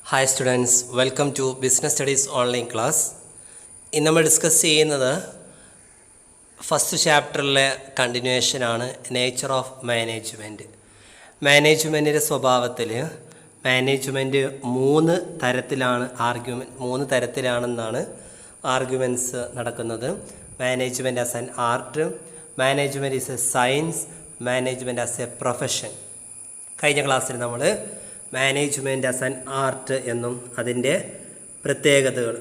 Hi students, welcome to business studies online class. ഇന്ന് നമ്മൾ discuss ചെയ്യുന്നത് ഫസ്റ്റ് ചാപ്റ്ററിലെ കണ്ടിന്യൂവേഷനാണ്, നേച്ചർ ഓഫ് മാനേജ്മെൻറ്റ്. മാനേജ്മെൻറ്റിൻ്റെ സ്വഭാവത്തിൽ മാനേജ്മെൻറ്റ് മൂന്ന് തരത്തിലാണെന്നാണ് ആർഗ്യുമെൻറ്റ്സ് നടക്കുന്നത്. Management as an art, management is a science, management as a profession. കഴിഞ്ഞ ക്ലാസ്സിൽ നമ്മൾ മാനേജ്മെൻറ്റ് ആസ് ആൻ ആർട്ട് എന്നും അതിൻ്റെ പ്രത്യേകതകൾ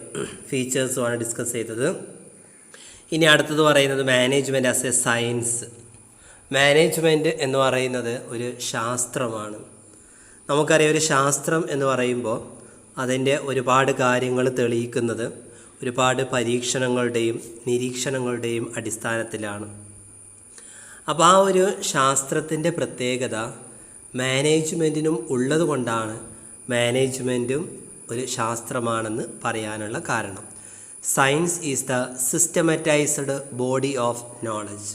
ഫീച്ചേഴ്സുമാണ് ഡിസ്കസ് ചെയ്തത്. ഇനി അടുത്തത് പറയുന്നത് management as A science. Management എന്ന് പറയുന്നത് ഒരു ശാസ്ത്രമാണ്. നമുക്കറിയാം, ഒരു ശാസ്ത്രം എന്ന് പറയുമ്പോൾ അതിൻ്റെ ഒരുപാട് കാര്യങ്ങൾ തെളിയിക്കുന്നത് ഒരുപാട് പരീക്ഷണങ്ങളുടെയും നിരീക്ഷണങ്ങളുടെയും അടിസ്ഥാനത്തിലാണ്. അപ്പോൾ ആ ഒരു ശാസ്ത്രത്തിൻ്റെ പ്രത്യേകത മാനേജ്മെൻറ്റിനും ഉള്ളത് കൊണ്ടാണ് മാനേജ്മെൻറ്റും ഒരു ശാസ്ത്രമാണെന്ന് പറയാനുള്ള കാരണം. Science is the systematised body of knowledge.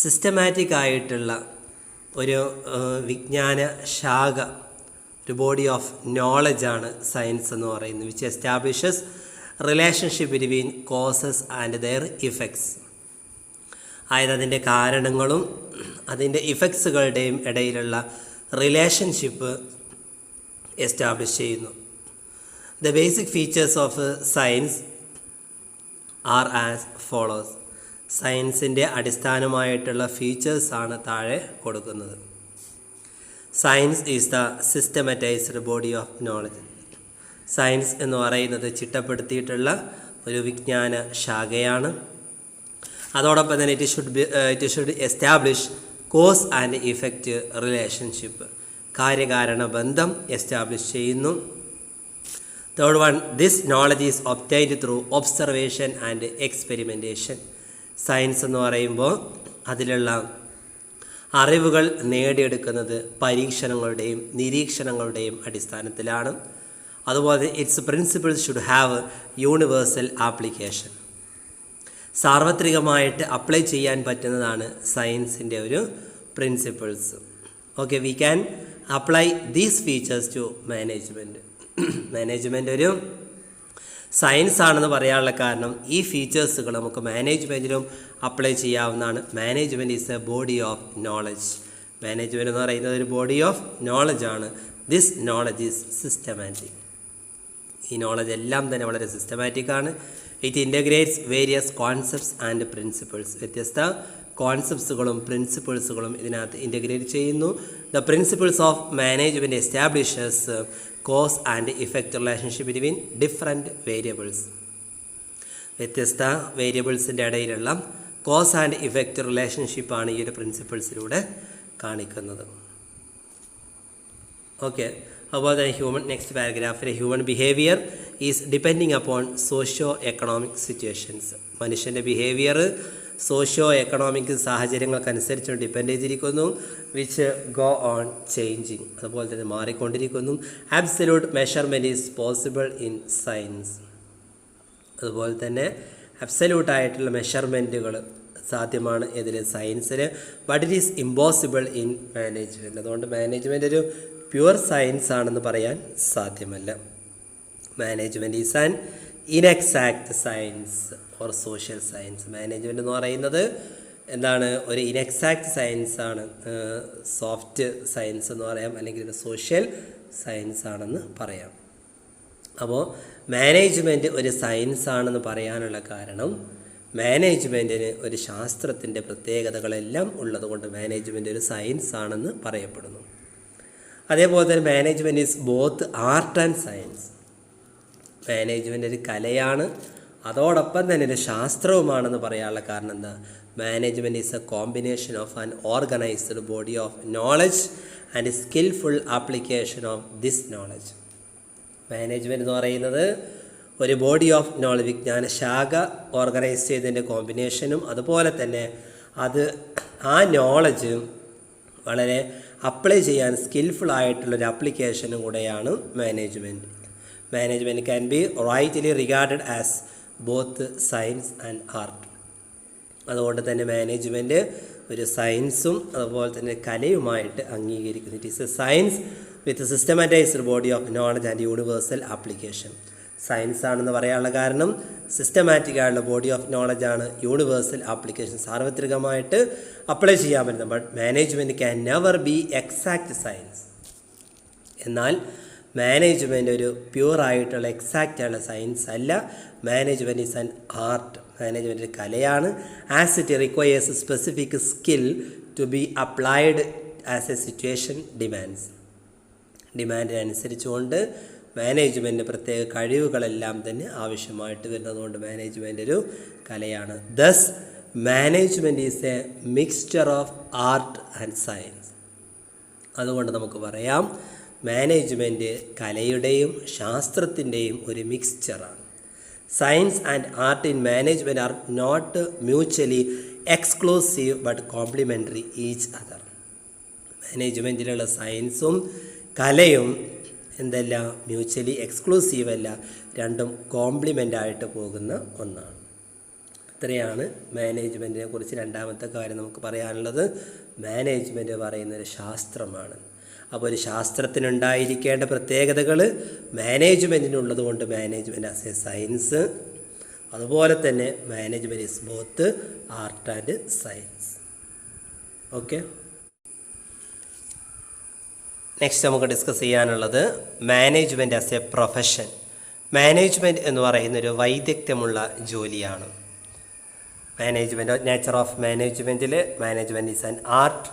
Systematic ആയിട്ടുള്ള ഒരു വിജ്ഞാന ശാഖ, ഒരു ബോഡി ഓഫ് നോളജാണ് സയൻസ് എന്ന് പറയുന്നത്, which establishes relationship between causes and their effects. അതായത് അതിൻ്റെ കാരണങ്ങളും അതിൻ്റെ ഇഫക്ട്സുകളുടെയും ഇടയിലുള്ള റിലേഷൻഷിപ്പ് എസ്റ്റാബ്ലിഷ് ചെയ്യുന്നു. The basic features of science are as follows. സയൻസിൻ്റെ അടിസ്ഥാനമായിട്ടുള്ള ഫീച്ചേഴ്സാണ് താഴെ കൊടുക്കുന്നത്. Science is the systematised body of knowledge. Science എന്ന് പറയുന്നത് ചിട്ടപ്പെടുത്തിയിട്ടുള്ള ഒരു വിജ്ഞാന ശാഖയാണ്. അതോടൊപ്പം തന്നെ it should establish cause and effect relationship. കാര്യകാരണ ബന്ധം എസ്റ്റാബ്ലിഷ് ചെയ്യുന്നു. Third one, this knowledge is obtained through observation and experimentation. Science എന്ന് പറയുമ്പോൾ അതിലുള്ള അറിവുകൾ നേടിയെടുക്കുന്നത് പരീക്ഷണങ്ങളുടെയും നിരീക്ഷണങ്ങളുടെയും അടിസ്ഥാനത്തിലാണ്. അതുപോലെ its principles should have universal application. സാർവത്രികമായിട്ട് അപ്ലൈ ചെയ്യാൻ പറ്റുന്നതാണ് സയൻസിൻ്റെ ഒരു principles. Okay, we can apply these features to management. Management ഒരു സയൻസ് ആണെന്ന് പറയാനുള്ള കാരണം ഈ ഫീച്ചേഴ്സുകൾ നമുക്ക് മാനേജ്മെൻറ്റിലും അപ്ലൈ ചെയ്യാവുന്നതാണ്. Management is a body of knowledge. Management എന്ന് പറയുന്നത് ഒരു ബോഡി ഓഫ് നോളജാണ്. This knowledge is systematic. ഈ നോളജ് എല്ലാം തന്നെ വളരെ സിസ്റ്റമാറ്റിക്കാണ്. It integrates various concepts and principles. വ്യത്യസ്ത കോൺസെപ്റ്റ്സുകളും പ്രിൻസിപ്പിൾസുകളും ഇതിനകത്ത് ഇൻ്റഗ്രേറ്റ് ചെയ്യുന്നു. The principles of management establishes cos and effect relationship between different variables. വ്യത്യസ്ത വേരിയബിൾസിൻ്റെ ഇടയിലുള്ള കോസ് ആൻഡ് ഇഫക്റ്റ് റിലേഷൻഷിപ്പാണ് ഈ ഒരു പ്രിൻസിപ്പിൾസിലൂടെ കാണിക്കുന്നത്. ഓക്കെ, അതുപോലെ തന്നെ നെക്സ്റ്റ് പാരഗ്രാഫിൽ human behaviour is depending upon socio economic situations. മനുഷ്യൻ്റെ ബിഹേവിയർ സോഷ്യോ എക്കണോമിക് സാഹചര്യങ്ങൾക്കനുസരിച്ച് ഡിപ്പെൻഡ് ചെയ്തിരിക്കുന്നു. വിച്ച് ഗോ ഓൺ ചേഞ്ചിങ്, അതുപോലെ തന്നെ മാറിക്കൊണ്ടിരിക്കുന്നു. Absolute measurement is possible in science. അതുപോലെ തന്നെ അബ്സല്യൂട്ടായിട്ടുള്ള മെഷർമെൻറ്റുകൾ സാധ്യമാണ് ഇതിൽ സയൻസിൽ. But it is impossible in management. അതുകൊണ്ട് മാനേജ്മെൻറ്റ് ഒരു പ്യുവർ സയൻസ് ആണെന്ന് പറയാൻ സാധ്യമല്ല. Management is an inexact science or social science. Management എന്ന് പറയുന്നത് എന്താണ്, ഒരു ഇൻഎക്സാക്റ്റ് സയൻസ് ആണ്. സോഫ്റ്റ് സയൻസ് എന്ന് പറയാം, അല്ലെങ്കിൽ സോഷ്യൽ സയൻസ് ആണെന്ന് പറയാം. അപ്പോൾ മാനേജ്മെൻറ്റ് ഒരു സയൻസ് ആണെന്ന് പറയാനുള്ള കാരണം മാനേജ്മെൻറ്റിന് ഒരു ശാസ്ത്രത്തിൻ്റെ പ്രത്യേകതകളെല്ലാം ഉള്ളതുകൊണ്ട് മാനേജ്മെൻറ്റ് ഒരു സയൻസ് ആണെന്ന് പറയപ്പെടുന്നു. അതേപോലെ തന്നെ management is both art and science. Management ഒരു കലയാണ്, അതോടൊപ്പം തന്നെ ഒരു ശാസ്ത്രവുമാണെന്ന് പറയാനുള്ള കാരണം എന്താ, management is A combination of an organised body of knowledge and skilful application of this knowledge. Management എന്ന് പറയുന്നത് ഒരു ബോഡി ഓഫ് നോളജ്, വിജ്ഞാന ശാഖ ഓർഗനൈസ് ചെയ്തതിൻ്റെ കോമ്പിനേഷനും അതുപോലെ തന്നെ ആ നോളജ് വളരെ അപ്ലൈ ചെയ്യാൻ സ്കിൽഫുൾ ആയിട്ടുള്ളൊരു ആപ്ലിക്കേഷനും കൂടെയാണ് management. Management can be rightly regarded as both science and art. അതുകൊണ്ട് തന്നെ മാനേജ്മെൻറ്റ് ഒരു സയൻസും അതുപോലെ തന്നെ കലയുമായിട്ട് അംഗീകരിക്കുന്നു. It is a science with സിസ്റ്റമാറ്റൈസ്ഡ് body of knowledge and universal application. Science ആണെന്ന് പറയാനുള്ള കാരണം സിസ്റ്റമാറ്റിക് ആയിട്ടുള്ള ബോഡി ഓഫ് നോളജ് ആണ്, യൂണിവേഴ്സൽ ആപ്ലിക്കേഷൻ സാർവത്രികമായിട്ട് അപ്ലൈ ചെയ്യാൻ പറ്റുന്നത്. But management can never be exact science. എന്നാൽ മാനേജ്മെൻറ്റ് ഒരു പ്യൂറായിട്ടുള്ള എക്സാക്റ്റ് ആയിട്ടുള്ള സയൻസ് അല്ല. Management is an art. Management ഒരു കലയാണ്. As it requires specific skill to be applied as a situation demands. ഡിമാൻഡിനനുസരിച്ചുകൊണ്ട് മാനേജ്മെൻറ്റിന് പ്രത്യേക കഴിവുകളെല്ലാം തന്നെ ആവശ്യമായിട്ട് വരുന്നതുകൊണ്ട് മാനേജ്മെൻ്റ് ഒരു കലയാണ്. Thus management is a mixture of art and science. അതുകൊണ്ട് നമുക്ക് പറയാം മാനേജ്മെൻറ്റ് കലയുടെയും ശാസ്ത്രത്തിൻ്റെയും ഒരു മിക്സ്ചറാണ്. Science and art in management are not mutually exclusive but complementary each other. മാനേജ്മെൻറ്റിലുള്ള സയൻസും കലയും എന്തല്ല, മ്യൂച്വലി എക്സ്ക്ലൂസീവ് അല്ല, രണ്ടും കോംപ്ലിമെൻ്റ് ആയിട്ട് പോകുന്ന ഒന്നാണ്. ഇത്രയാണ് മാനേജ്മെൻറ്റിനെ കുറിച്ച് രണ്ടാമത്തെ കാര്യം നമുക്ക് പറയാനുള്ളത്. മാനേജ്മെൻറ്റ് പറയുന്നൊരു ശാസ്ത്രമാണ്. അപ്പോൾ ഒരു ശാസ്ത്രത്തിനുണ്ടായിരിക്കേണ്ട പ്രത്യേകതകൾ മാനേജ്മെൻറ്റിനുള്ളത് കൊണ്ട് മാനേജ്മെൻറ്റ് ആസ് എ സയൻസ്, അതുപോലെ തന്നെ management is both art and science. Okay, next നമുക്ക് ഡിസ്കസ് ചെയ്യാനുള്ളത് management as a profession. Management എന്ന് പറയുന്നൊരു വൈദഗ്ധ്യമുള്ള ജോലിയാണ്. മാനേജ്മെൻറ്റ്, നേച്ചർ ഓഫ് മാനേജ്മെൻറ്റിൽ management is an art,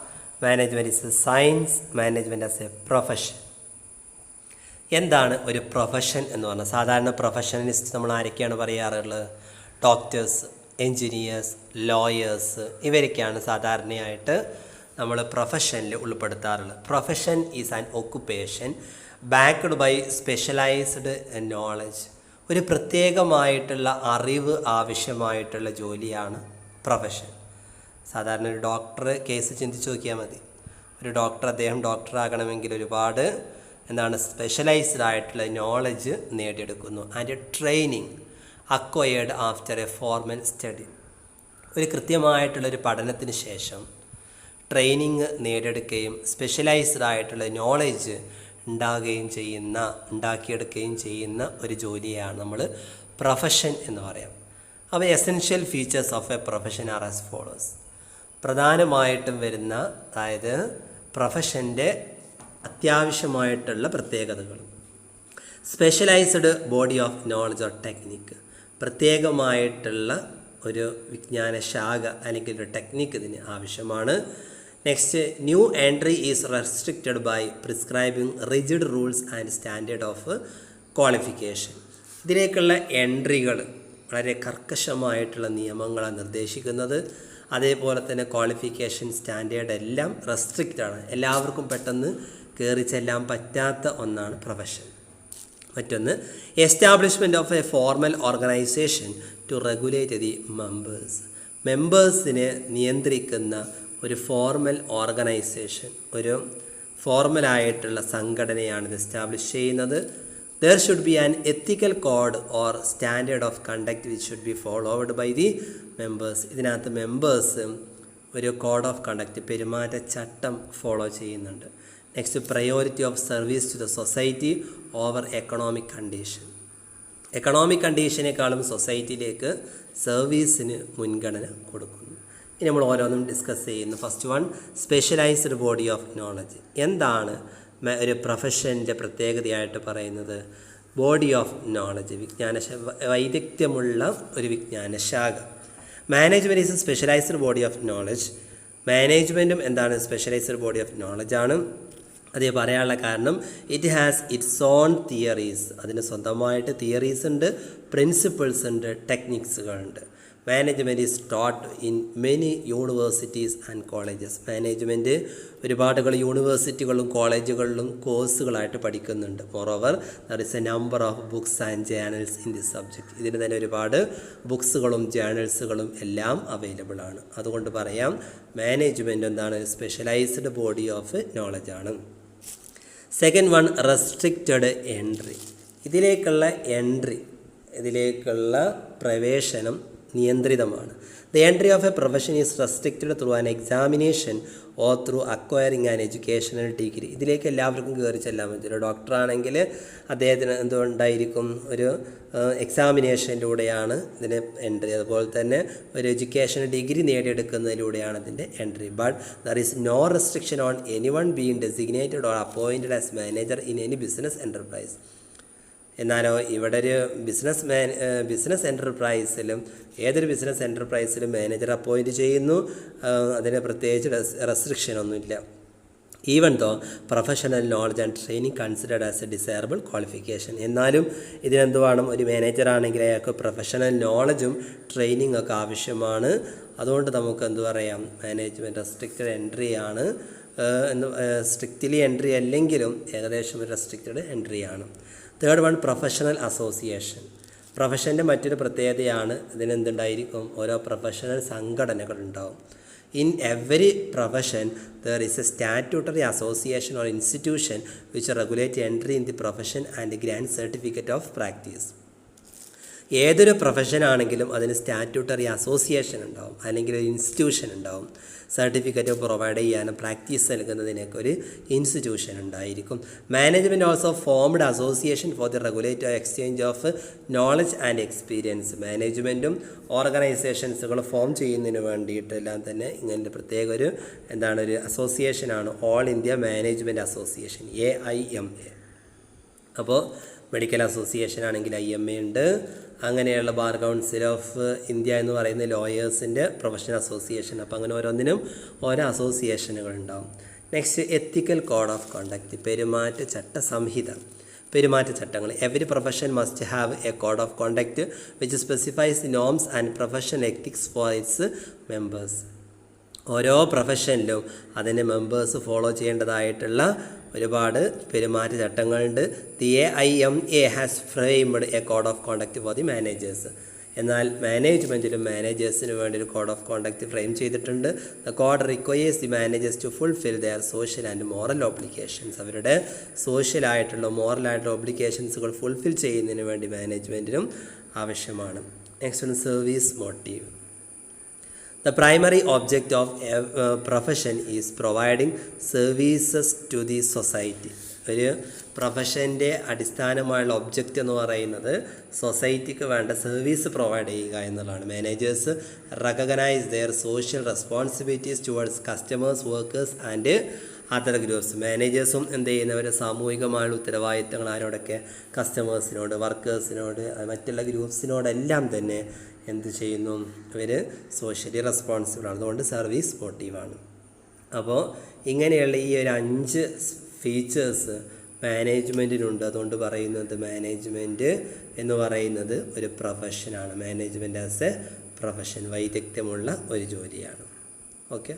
management is a science, management as a profession. എന്താണ് ഒരു പ്രൊഫഷൻ എന്ന് പറഞ്ഞാൽ? സാധാരണ പ്രൊഫഷണലിസ്റ്റ് നമ്മൾ ആരൊക്കെയാണ് പറയാറുള്ളത്? ഡോക്ടേഴ്സ്, എൻജിനീയേഴ്സ്, ലോയേഴ്സ്, ഇവരൊക്കെയാണ് സാധാരണയായിട്ട് നമ്മൾ പ്രൊഫഷനിൽ ഉൾപ്പെടുത്താറുള്ളത്. Profession is an occupation backed by specialised knowledge. ഒരു പ്രത്യേകമായിട്ടുള്ള അറിവ് ആവശ്യമായിട്ടുള്ള ജോലിയാണ് പ്രൊഫഷൻ. സാധാരണ ഒരു ഡോക്ടർ കേസ് ചിന്തിച്ച് നോക്കിയാൽ മതി. ഒരു ഡോക്ടർ, അദ്ദേഹം ഡോക്ടറാകണമെങ്കിൽ ഒരുപാട് സ്പെഷ്യലൈസ്ഡ് ആയിട്ടുള്ള നോളജ് നേടിയെടുക്കുന്നു. And training acquired after a formal study. ഒരു കൃത്യമായിട്ടുള്ളൊരു പഠനത്തിന് ശേഷം ട്രെയിനിങ് നേടിയെടുക്കുകയും സ്പെഷ്യലൈസ്ഡ് ആയിട്ടുള്ള നോളജ് ഉണ്ടാക്കിയെടുക്കുകയും ചെയ്യുന്ന ഒരു ജോലിയാണ് നമ്മൾ പ്രൊഫഷൻ എന്ന് പറയാം. അപ്പോൾ essential features of a profession are as follows. പ്രധാനമായിട്ടും വരുന്ന, അതായത് പ്രൊഫഷൻ്റെ അത്യാവശ്യമായിട്ടുള്ള പ്രത്യേകതകൾ. Specialised body of knowledge or technique. പ്രത്യേകമായിട്ടുള്ള ഒരു വിജ്ഞാന ശാഖ അല്ലെങ്കിൽ ഒരു ടെക്നിക്ക് ഇതിന് ആവശ്യമാണ്. Next, new entry is restricted by prescribing rigid rules and standard of qualification. ഇതിലേക്കുള്ള എൻട്രികൾ വളരെ കർക്കശമായിട്ടുള്ള നിയമങ്ങളാണ് നിർദ്ദേശിക്കുന്നത്. അതേപോലെ തന്നെ ക്വാളിഫിക്കേഷൻ സ്റ്റാൻഡേർഡ് എല്ലാം റെസ്ട്രിക്റ്റാണ്. എല്ലാവർക്കും പെട്ടെന്ന് കയറി ചെല്ലാൻ പറ്റാത്ത ഒന്നാണ് പ്രൊഫഷൻ. മറ്റൊന്ന്, establishment of a formal organisation to regulate the മെമ്പേഴ്സിനെ നിയന്ത്രിക്കുന്ന ഒരു ഫോർമൽ ഓർഗനൈസേഷൻ, ഒരു ഫോർമലായിട്ടുള്ള സംഘടനയാണ് ഇത് എസ്റ്റാബ്ലിഷ് ചെയ്യുന്നത്. There should be an ethical code or standard of conduct which should be followed by the members. ഇതിനകത്ത് മെമ്പേഴ്സ് ഒരു കോഡ് ഓഫ് കണ്ടക്ട്, പെരുമാറ്റച്ചട്ടം ഫോളോ ചെയ്യുന്നുണ്ട്. Next, priority of service to the society over economic condition. Economic കണ്ടീഷനേക്കാളും സൊസൈറ്റിയിലേക്ക് സർവീസിന് മുൻഗണന കൊടുക്കുന്നു. ഇനി നമ്മൾ ഓരോന്നും ഡിസ്കസ് ചെയ്യുന്നു. First one, specialised body of knowledge. എന്താണ് ഒരു പ്രൊഫഷൻ്റെ പ്രത്യേകതയായിട്ട് പറയുന്നത്? ബോഡി ഓഫ് നോളജ്, വൈദഗ്ധ്യമുള്ള ഒരു വിജ്ഞാനശാഖ. Management is a specialised body of knowledge. മാനേജ്മെൻറ്റും എന്താണ്? സ്പെഷ്യലൈസ്ഡ് ബോഡി ഓഫ് നോളജാണ്. അത് പറയാനുള്ള കാരണം it has its own theories. അതിന് സ്വന്തമായിട്ട് തിയറീസ് ഉണ്ട്, പ്രിൻസിപ്പിൾസ് ഉണ്ട്, ടെക്നിക്സുകളുണ്ട്. Management is taught in many universities and colleges. Management ഒരുപാട് യൂണിവേഴ്സിറ്റികളിലും കോളേജുകളിലും കോഴ്സുകളായിട്ട് പഠിക്കുന്നുണ്ട്. Moreover there is a number of books and journals in this subject. ഇതിന് തന്നെ ഒരുപാട് ബുക്സുകളും ജേണൽസുകളും എല്ലാം അവൈലബിൾ ആണ്. അതുകൊണ്ട് പറയാം മാനേജ്മെൻറ്റ് എന്താണ്? സ്പെഷ്യലൈസ്ഡ് ബോഡി ഓഫ് നോളജാണ്. Second one, restricted entry. ഇതിലേക്കുള്ള പ്രവേശനം നിയന്ത്രിതമാണ്. The entry of a profession is restricted through an examination or through acquiring an educational degree. ഇതിലേക്ക് എല്ലാവർക്കും കയറി ചെല്ലാൻ പറ്റും. ഒരു ഡോക്ടറാണെങ്കിൽ അദ്ദേഹത്തിന് എന്തുകൊണ്ടായിരിക്കും ഒരു എക്സാമിനേഷനിലൂടെയാണ് ഇതിന് എൻട്രി. അതുപോലെ തന്നെ ഒരു എഡ്യൂക്കേഷണൽ ഡിഗ്രി നേടിയെടുക്കുന്നതിലൂടെയാണ് ഇതിൻ്റെ entry. But there is no restriction on anyone being designated or appointed as manager in any business enterprise. എന്നാലോ ഇവിടെ ഒരു ബിസിനസ് എൻ്റർപ്രൈസിലും ഏതൊരു ബിസിനസ് എൻ്റർപ്രൈസിലും മാനേജർ അപ്പോയിൻറ്റ് ചെയ്യുന്നു. അതിന് പ്രത്യേകിച്ച് റെസ്ട്രിക്ഷനൊന്നുമില്ല. Even though professional knowledge and training considered as a desirable qualification. എന്നാലും ഇതിനെന്ത് വേണം? ഒരു മാനേജറാണെങ്കിൽ അയാൾക്ക് പ്രൊഫഷണൽ നോളജും ട്രെയിനിങ് ഒക്കെ ആവശ്യമാണ്. അതുകൊണ്ട് നമുക്ക് എന്ത് പറയാം? മാനേജ്മെൻറ്റ് റെസ്ട്രിക്റ്റഡ് എൻട്രി ആണ് എന്ന്. സ്ട്രിക്റ്റ്ലി എൻട്രി അല്ലെങ്കിലും ഏകദേശം ഒരു റെസ്ട്രിക്റ്റഡ് എൻട്രി ആണ്. Third one, professional association. പ്രൊഫഷൻ്റെ മറ്റൊരു പ്രത്യേകതയാണ് ഇതിനെന്തുണ്ടായിരിക്കും? ഓരോ പ്രൊഫഷണൽ സംഘടനകളുണ്ടാവും. In every profession there is a statutory association or institution which regulate entry in the profession and grant certificate of practice. ഏതൊരു പ്രൊഫഷനാണെങ്കിലും അതിന് സ്റ്റാറ്റ്യൂട്ടറി അസോസിയേഷൻ ഉണ്ടാവും, അല്ലെങ്കിൽ ഒരു ഇൻസ്റ്റിറ്റ്യൂഷൻ ഉണ്ടാവും. സർട്ടിഫിക്കറ്റ് പ്രൊവൈഡ് ചെയ്യാനും പ്രാക്ടീസ് നൽകുന്നതിനൊക്കെ ഒരു ഇൻസ്റ്റിറ്റ്യൂഷൻ ഉണ്ടായിരിക്കും. Management also formed association for the regulatory exchange of knowledge and experience. മാനേജ്മെൻറ്റും ഓർഗനൈസേഷൻസുകൾ ഫോം ചെയ്യുന്നതിന് വേണ്ടിയിട്ടെല്ലാം തന്നെ ഇങ്ങനത്തെ പ്രത്യേക ഒരു ഒരു അസോസിയേഷനാണ് all India management association, AIMA. അപ്പോൾ മെഡിക്കൽ അസോസിയേഷൻ ആണെങ്കിൽ IMA ഉണ്ട്. അങ്ങനെയുള്ള ബാർ കൗൺസിൽ ഓഫ് ഇന്ത്യ എന്ന് പറയുന്ന ലോയേഴ്സിൻ്റെ പ്രൊഫഷണൽ അസോസിയേഷൻ. അപ്പോൾ അങ്ങനെ ഓരോന്നിനും ഓരോ അസോസിയേഷനുകൾ ഉണ്ടാവും. Next, ethical code of conduct, പെരുമാറ്റച്ചട്ട സംഹിത. പെരുമാറ്റച്ചട്ടങ്ങൾ. Every profession must have a code of conduct which specifies the norms and professional ethics for its members. ഓരോ പ്രൊഫഷനിലും അതിൻ്റെ മെമ്പേഴ്സ് ഫോളോ ചെയ്യേണ്ടതായിട്ടുള്ള ഒരുപാട് പെരുമാറ്റച്ചട്ടങ്ങളുണ്ട്. The AIMA has framed a code of conduct for the managers. എന്നാൽ മാനേജ്മെൻറ്റിലും മാനേജേഴ്സിന് വേണ്ടി ഒരു കോഡ് ഓഫ് കോണ്ടക്റ്റ് ഫ്രെയിം ചെയ്തിട്ടുണ്ട്. The code requires the managers to fulfil their social and moral obligations. അവരുടെ സോഷ്യലായിട്ടുള്ള മോറലായിട്ടുള്ള ഒബ്ലിഗേഷൻസുകൾ ഫുൾഫിൽ ചെയ്യുന്നതിന് വേണ്ടി മാനേജ്മെൻറ്റിനും ആവശ്യമാണ്. Next one, service motive. The primary object of a profession is providing services to the society. ഒരു പ്രൊഫഷൻ്റെ അടിസ്ഥാനമായുള്ള object എന്ന് പറയുന്നത് സൊസൈറ്റിക്ക് വേണ്ട സർവീസ് പ്രൊവൈഡ് ചെയ്യുക എന്നുള്ളതാണ്. Managers recognise their social responsibilities towards customers, workers and other groups. മാനേജേഴ്സും എന്ത് ചെയ്യുന്നവർ സാമൂഹികമായുള്ള ഉത്തരവാദിത്തങ്ങൾ ആരോടൊക്കെ? കസ്റ്റമേഴ്സിനോട്, വർക്കേഴ്സിനോട്, മറ്റുള്ള ഗ്രൂപ്പ്സിനോടെല്ലാം തന്നെ എന്ത് ചെയ്യുന്നു? ഇവർ സോഷ്യലി റെസ്പോൺസിബിളാണ്. അതുകൊണ്ട് സർവീസ് മോട്ടീവാണ്. അപ്പോൾ ഇങ്ങനെയുള്ള ഈ ഒരു 5 ഫീച്ചേഴ്സ് മാനേജ്മെൻറ്റിനുണ്ട്. അതുകൊണ്ട് പറയുന്നത് മാനേജ്മെൻറ്റ് എന്ന് പറയുന്നത് ഒരു പ്രൊഫഷനാണ്. മാനേജ്മെൻറ്റ് ആസ് എ പ്രൊഫഷൻ, വൈദഗ്ധ്യമുള്ള ഒരു ജോലിയാണ്. ഓക്കെ.